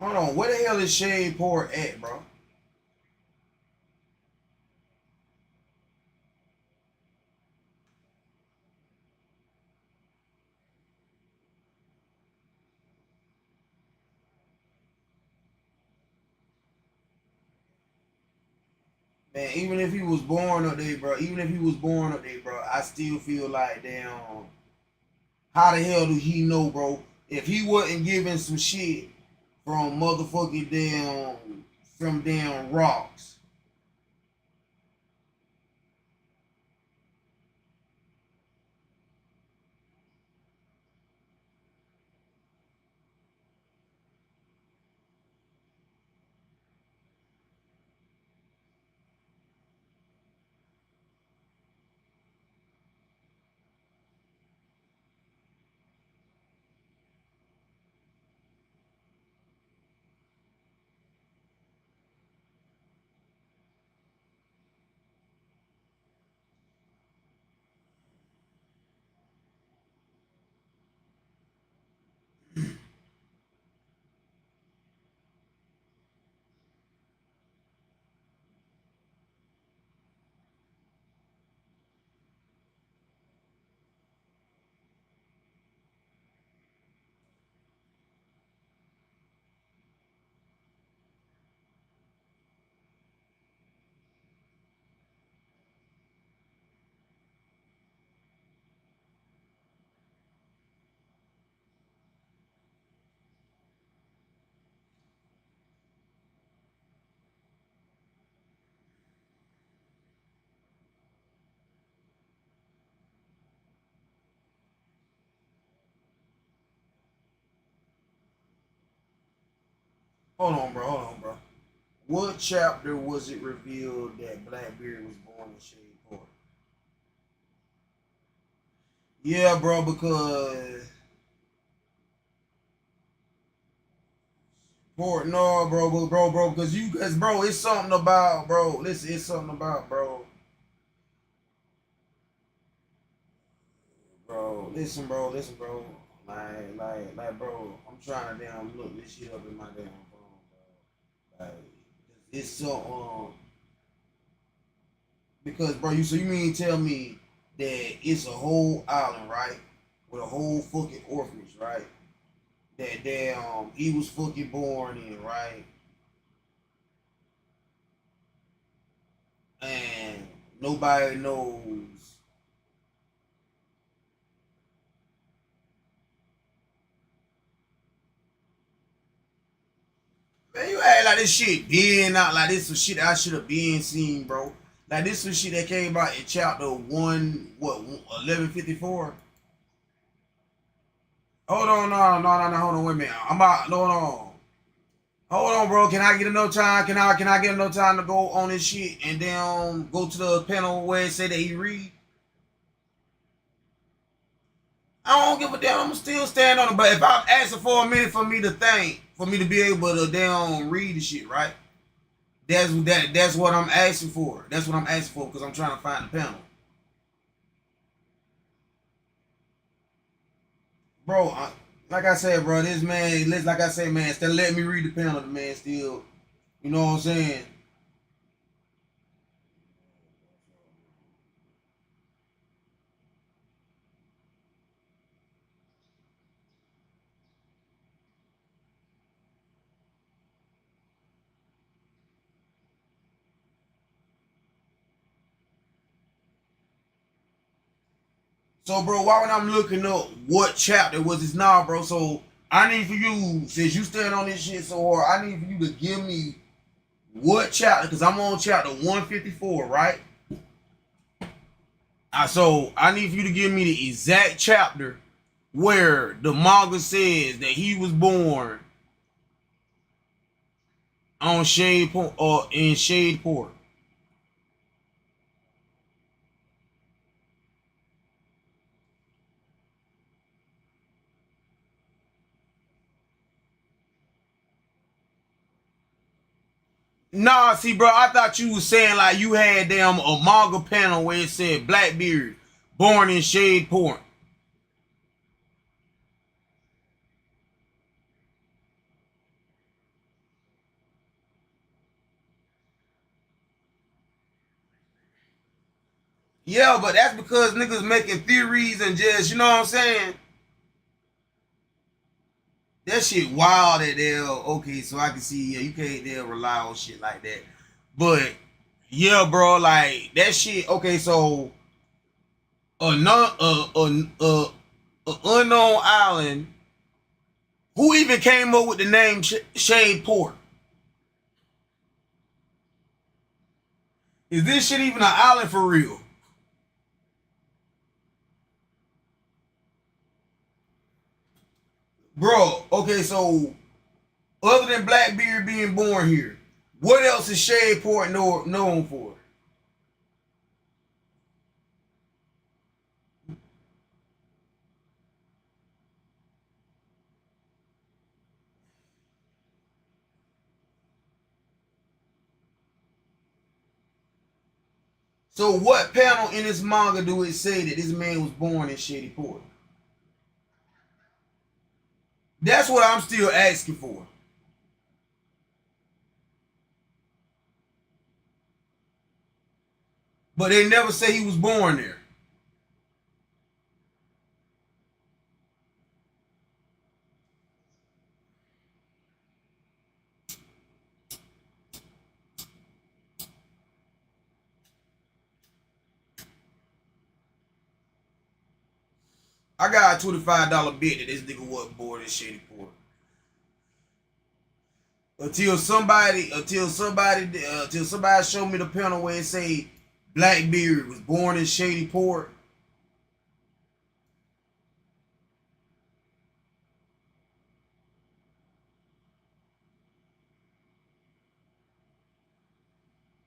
Hold on, where the hell is Shaveport at, bro? Man, even if he was born up there, bro, even if he was born up there, bro, I still feel like, damn, how the hell do he know, bro? If he wasn't giving some shit from motherfucking damn, from damn rocks. Hold on, bro. What chapter was it revealed that Blackbeard was born in Shaveport? Yeah, bro, because Port no, bro, because bro, it's something about, bro. Listen, it's something about, listen, bro. Bro. I'm trying to damn look this shit up in my damn phone, bro. Like, it's so because, bro, you mean tell me that it's a whole island, right, with a whole fucking orphanage, right? That damn he was fucking born in, right? And nobody knows. Man, you act like like this shit being out, like this was shit I should have been seen, bro. Like this was shit that came out in chapter 1154. Hold on, no, hold on, wait a minute. I'm about, hold on, bro. Can I get enough time? Can I get enough time to go on this shit and then go to the panel where it say that he read? I don't give a damn. I'm still stand on it. But if I'm asking for a minute for me to think, for me to be able to damn read the shit, right? That's what I'm asking for. That's what I'm asking for because I'm trying to find the panel. Bro, like I said, bro, this man, like I said, man, still let me read the panel, the man still, you know what I'm saying? So, bro, why when I'm looking up what chapter was this now, bro? So I need for you, since you stand on this shit so hard, I need for you to give me what chapter, because I'm on chapter 154, right? So I need for you to give me the exact chapter where the manga says that he was born on Shade Point or in Shade Port. Nah, see, bro, I thought you was saying like you had them a manga panel where it said Blackbeard born in Shade Point. Yeah, but that's because niggas making theories and just, you know what I'm saying? That shit wild that they'll, okay, so I can see, yeah, you can't they'll rely on shit like that. But yeah, bro, like that shit, okay, so a non a unknown island, who even came up with the name Shade Port? Is this shit even an island for real? Bro, okay, so other than Blackbeard being born here, what else is Shadeport known for? So what panel in this manga do it say that this man was born in Shadeport? That's what I'm still asking for. But they never say he was born there. I got a $25 bet that this nigga wasn't born in Shadeport. Until somebody show me the panel where it say Blackbeard was born in Shadeport.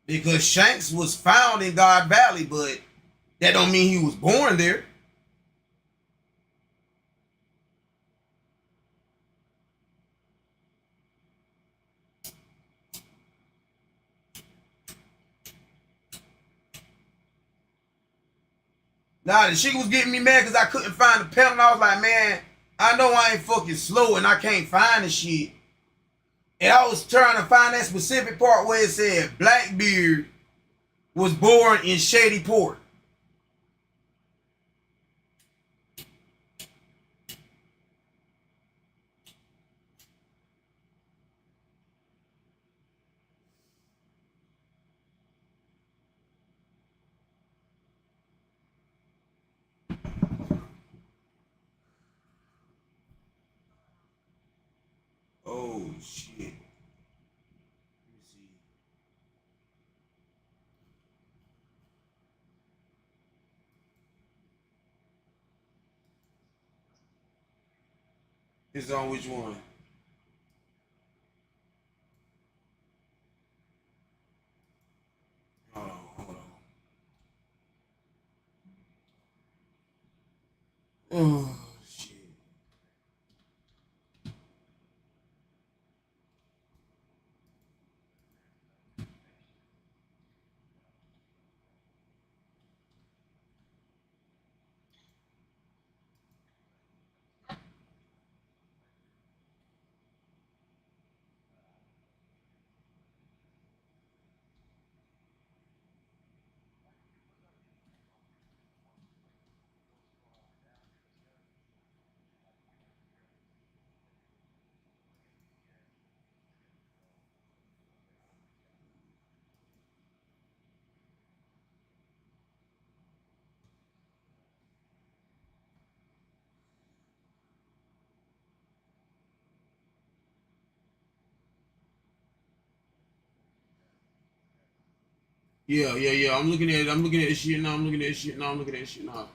Because Shanks was found in God Valley, but that don't mean he was born there. Nah, the shit was getting me mad because I couldn't find the panel. And I was like, man, I know I ain't fucking slow and I can't find the shit. And I was trying to find that specific part where it said Blackbeard was born in Shadeport. Oh shit. It's on which one? Hold on, hold on. Oh shit. Yeah, yeah, yeah. I'm looking at it. I'm looking at this shit now. I'm looking at this shit now. I'm looking at this shit now.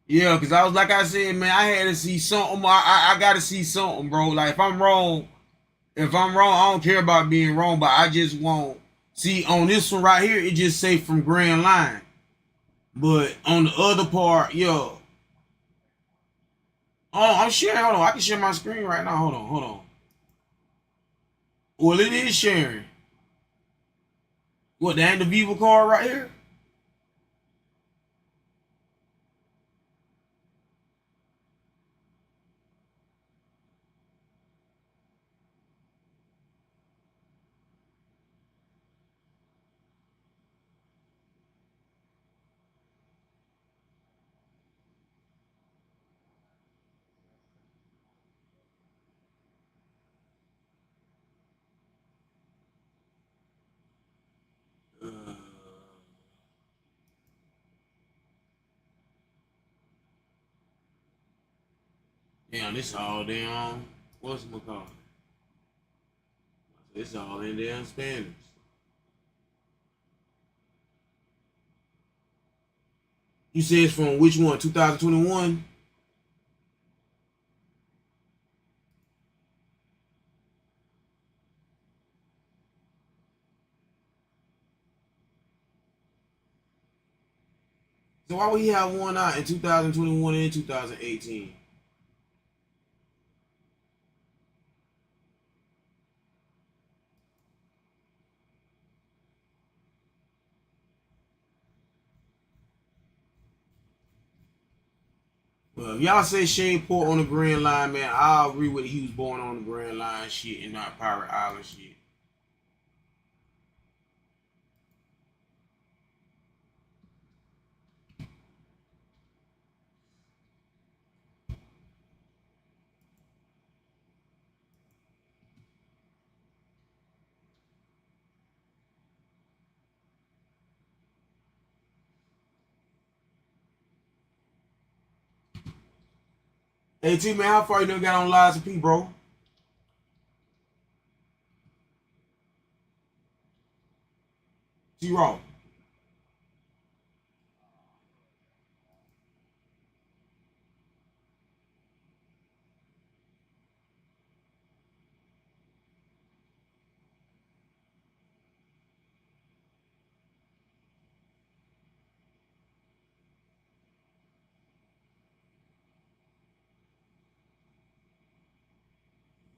Yeah, cause I was like I said, man, I had to see something. I gotta see something, bro. Like if I'm wrong, I don't care about being wrong, but I just want see on this one right here, it just say from Grand Line. But on the other part, yo, oh, I'm sharing. Hold on, I can share my screen right now. Hold on, hold on. Well, it is sharing. What, that ain't the Viva card right here? Uh, damn, this all damn. What's it called? It's all in damn Spanish. You say it's from which one? 2021. So why would he have one out in 2021 and 2018? Well, if y'all say Shane Port on the Grand Line, man, I'll agree with it. He was born on the Grand Line shit and not Pirate Island shit. Hey T man, how far you done got on Lies of P, bro? T Raw.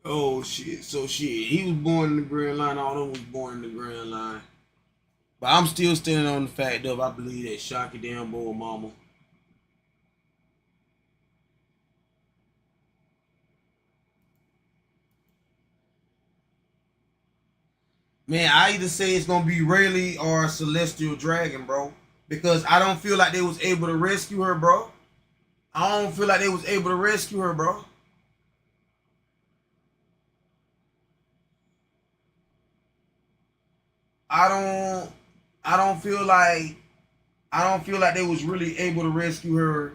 Oh shit. So shit. He was born in the Grand Line, all of them was born in the Grand Line. But I'm still standing on the fact of I believe that Shocky damn boy mama. Man, I either say it's gonna be Rayleigh or Celestial Dragon, bro. Because I don't feel like they was able to rescue her, bro. I don't feel like they was able to rescue her, bro. I don't I don't feel like I don't feel like they was really able to rescue her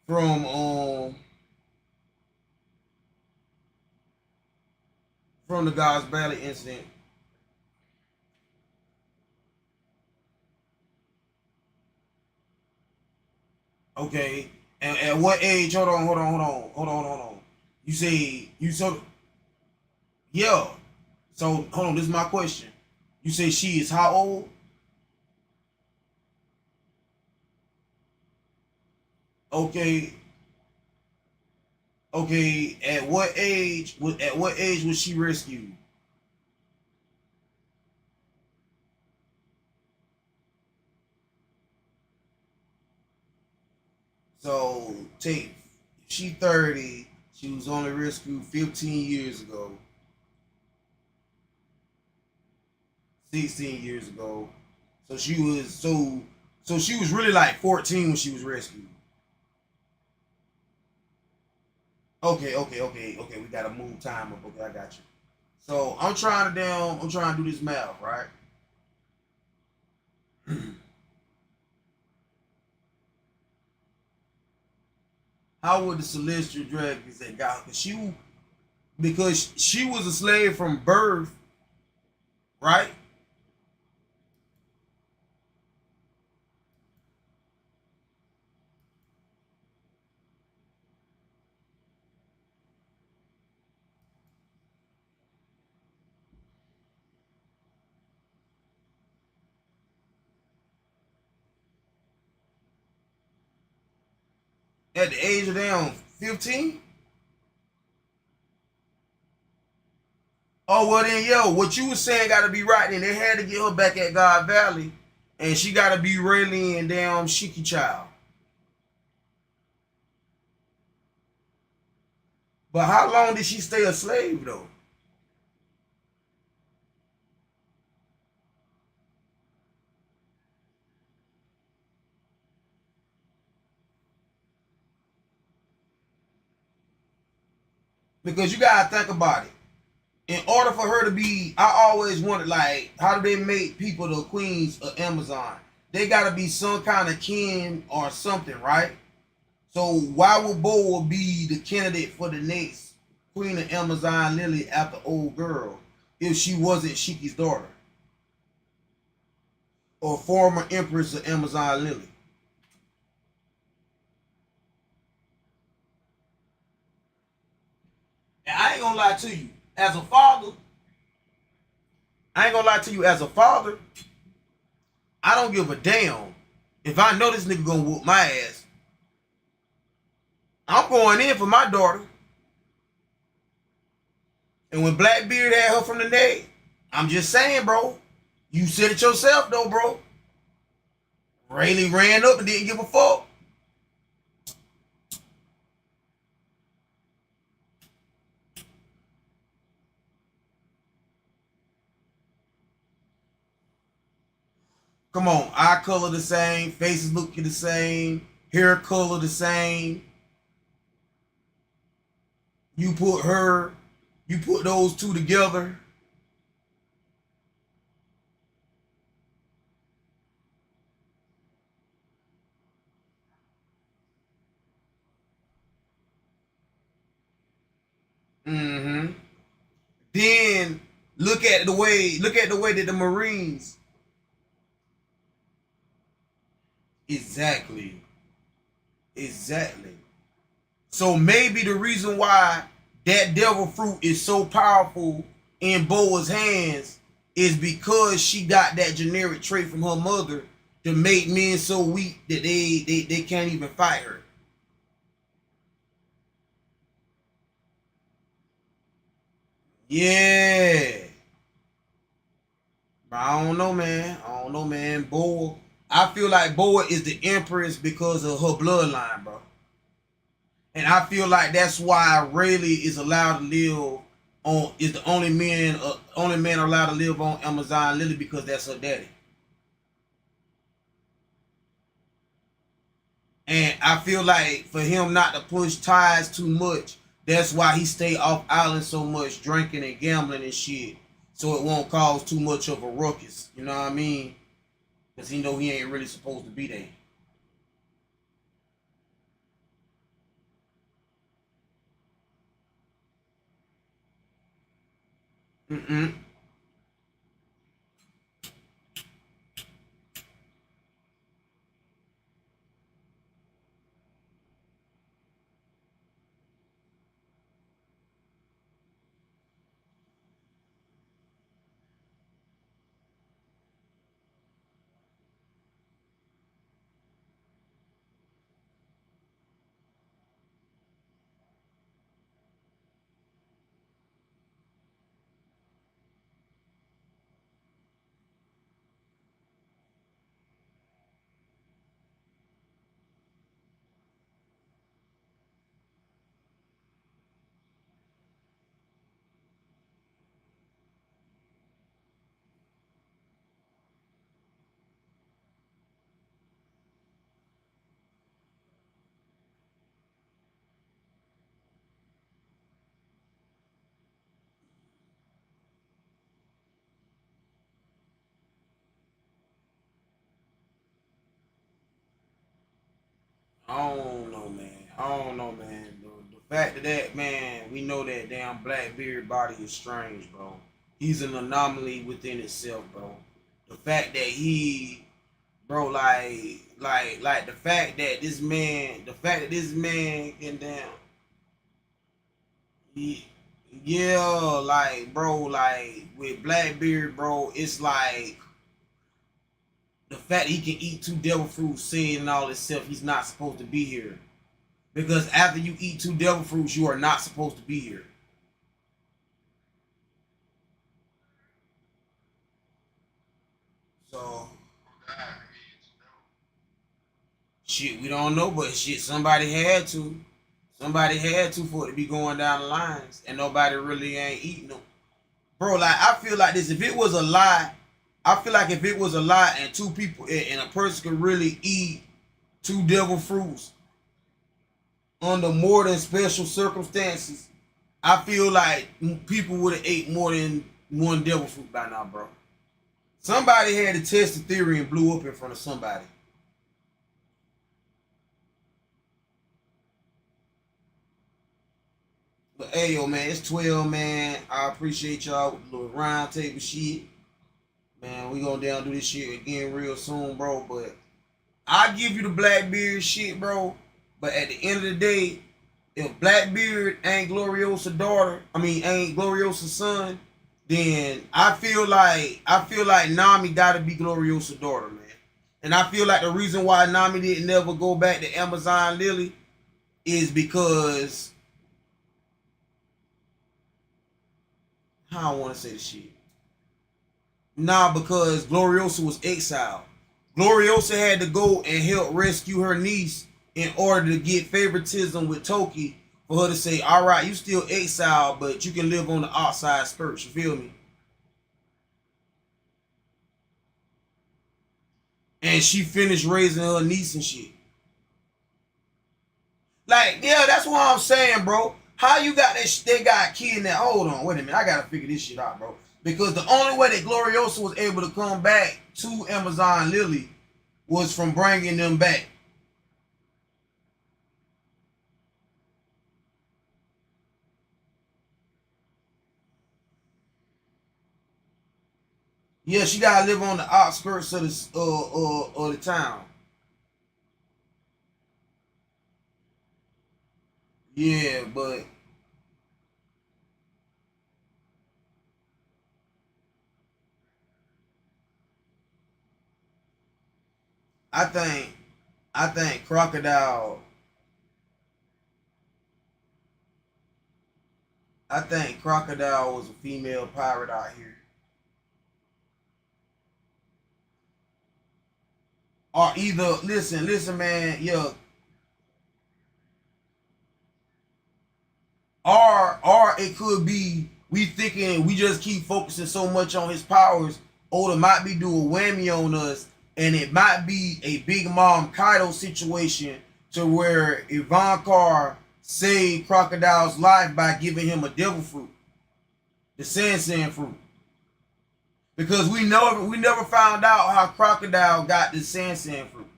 from from the God's Valley incident. Okay. And at what age? Hold on, hold on, hold on, hold on, hold on. You say you so yeah. So hold on, this is my question. You say she is how old? Okay, okay. At what age? At what age was she rescued? So take she 30. She was only rescued 15 years ago, 16 years ago. So she was so she was really like 14 when she was rescued. Okay. We gotta move time up. Okay, I got you. So I'm trying to do this math, right? How would the celestial dragons that got her? Because she was a slave from birth, right? At the age of damn 15. Oh well then yo, what you was saying gotta be right. Then they had to get her back at God Valley, and she gotta be Rayleigh and damn Shiki Child. But how long did she stay a slave though? Because you gotta think about it. In order for her to be, I always wondered like, how do they make people the queens of Amazon? They gotta be some kind of kin or something, right? So why would Boa be the candidate for the next queen of Amazon Lily after old girl if she wasn't Shiki's daughter or former empress of Amazon Lily? And I ain't gonna lie to you, as a father, I ain't gonna lie to you, as a father, I don't give a damn if I know this nigga gonna whoop my ass. I'm going in for my daughter. And when Blackbeard had her from the neck, I'm just saying, bro. You said it yourself, though, bro. Rayleigh ran up and didn't give a fuck. Come on, eye color the same, faces look the same, hair color the same. You put her, you put those two together. Mm-hmm. Then look at the way that the Marines. Exactly. Exactly. So maybe the reason why that devil fruit is so powerful in Boa's hands is because she got that generic trait from her mother to make men so weak that they can't even fight her. Yeah. But I don't know, man. I don't know, man. Boa. I feel like Boa is the empress because of her bloodline, bro. And I feel like that's why Rayleigh is allowed to live on is the only man allowed to live on Amazon Lily because that's her daddy. And I feel like for him not to push ties too much, that's why he stay off island so much, drinking and gambling and shit. So it won't cause too much of a ruckus. You know what I mean? Because he know he ain't really supposed to be there. Mm-mm. I don't know, man. I don't know, man. The fact of that, man, we know that damn Blackbeard body is strange, bro. He's an anomaly within itself, bro. The fact that he, bro, like the fact that this man can damn, he, yeah, like, bro, like with Blackbeard, bro, it's like the fact that he can eat two devil fruits, saying and all this stuff, he's not supposed to be here. Because after you eat two devil fruits, you are not supposed to be here. So shit, we don't know, but shit, somebody had to. Somebody had to for it to be going down the lines, and nobody really ain't eating them. Bro, like I feel like this. If it was a lie, I feel like if it was a lie and two people and a person could really eat two devil fruits under more than special circumstances, I feel like people would have ate more than one devil fruit by now, bro. Somebody had to test the theory and blew up in front of somebody. But hey, yo, man, it's 12, man. I appreciate y'all with the little round table shit. Man, we gonna down do this shit again real soon, bro. But I give you the Blackbeard shit, bro. But at the end of the day, if Blackbeard ain't Gloriosa's daughter, I mean ain't Gloriosa's son, then I feel like Nami gotta be Gloriosa's daughter, man. And I feel like the reason why Nami didn't never go back to Amazon Lily is because how I wanna say the shit. Nah, because Gloriosa was exiled. Gloriosa had to go and help rescue her niece in order to get favoritism with Toki for her to say, all right, you still exiled, but you can live on the outside skirts. You feel me? And she finished raising her niece and shit. Like, yeah, that's what I'm saying, bro. How you got that? They got kidnapped. Hold on, wait a minute. I gotta figure this shit out, bro. Because the only way that Gloriosa was able to come back to Amazon Lily was from bringing them back. Yeah, she gotta live on the outskirts of the town. Yeah, but I think I think Crocodile I think Crocodile was a female pirate out here. Or either listen, man, yeah. Or it could be we thinking we just keep focusing so much on his powers. Oda might be doing whammy on us, and it might be a Big Mom Kaido situation to where Ivankar saved Crocodile's life by giving him a devil fruit, the Sand fruit. Because we never found out how Crocodile got the Sand fruit.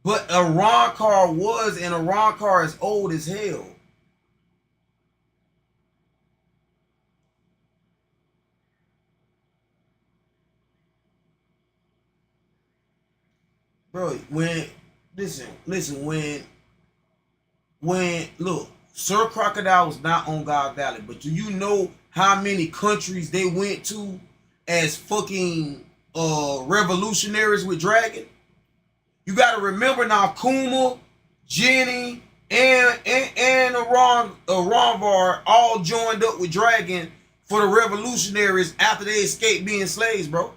But Arrancar was, and Arrancar is old as hell. Bro, when listen, when look, Sir Crocodile was not on God Valley, but do you know how many countries they went to as fucking revolutionaries with Dragon? You gotta remember now Kuma, Jenny, and Aranvar all joined up with Dragon for the revolutionaries after they escaped being slaves, bro.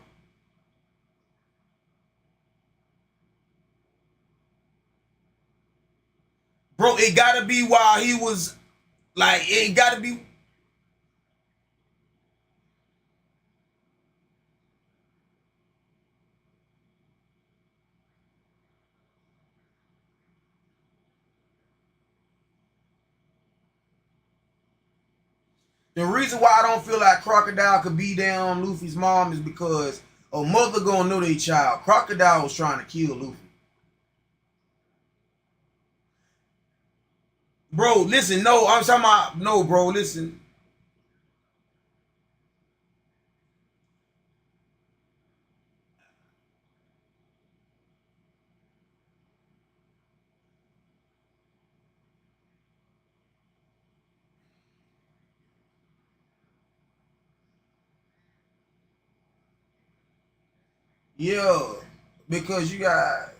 Bro, it gotta be while he was like it gotta be. The reason why I don't feel like Crocodile could be down Luffy's mom is because a mother gonna know their child. Crocodile was trying to kill Luffy. Bro, listen, no, I'm talking about, no, bro, listen. Yeah, because you got,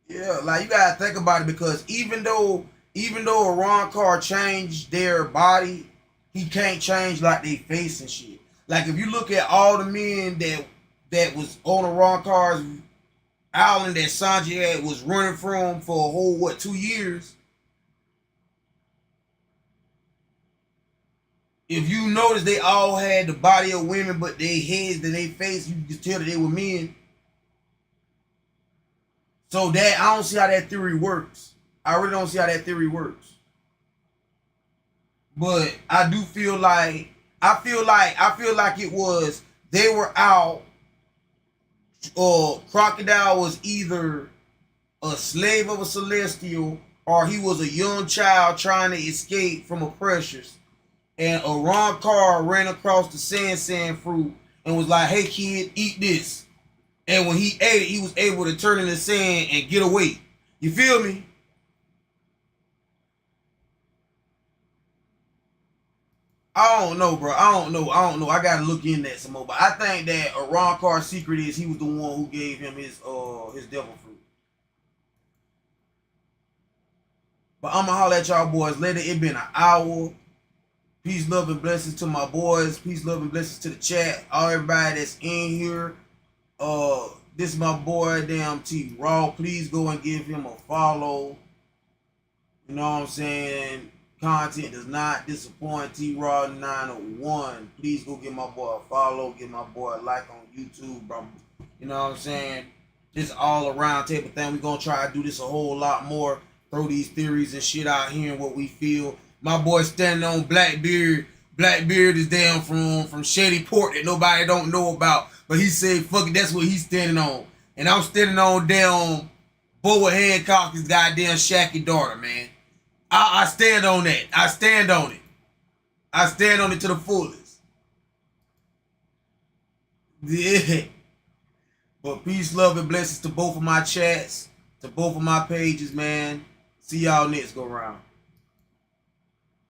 yeah, like you gotta think about it because even though a Ron Carr changed their body, he can't change like they face and shit. Like if you look at all the men that was on the Ron Carr's island that Sanji had was running from for a whole 2 years. If you notice, they all had the body of women, but their heads and their face, you can tell that they were men. So that I don't see how that theory works. I really don't see how that theory works. But I do feel like I feel like it was they were out, or Crocodile was either a slave of a celestial or he was a young child trying to escape from oppressors. And a Ron Carr ran across the sand fruit and was like, "Hey kid, eat this." And when he ate it, he was able to turn into sand and get away. You feel me? I don't know, bro. I don't know. I gotta look in that some more. But I think that a Ron Carr's secret is he was the one who gave him his devil fruit. But I'ma holler at y'all boys later. It been an hour. Peace, love, and blessings to my boys. Peace, love, and blessings to the chat. All everybody that's in here. This is my boy, damn T Raw. Please go and give him a follow. You know what I'm saying? Content does not disappoint. T Raw 901. Please go give my boy a follow. Give my boy a like on YouTube, bro. You know what I'm saying? This all around table thing. We're gonna try to do this a whole lot more. Throw these theories and shit out here and what we feel. My boy standing on Blackbeard. Blackbeard is down from Shady Port that nobody don't know about. But he said, fuck it, that's what he's standing on. And I'm standing on damn Boa Hancock's goddamn Shacky daughter, man. I stand on that. I stand on it. I stand on it to the fullest. Yeah. But peace, love, and blessings to both of my chats, to both of my pages, man. See y'all next go round.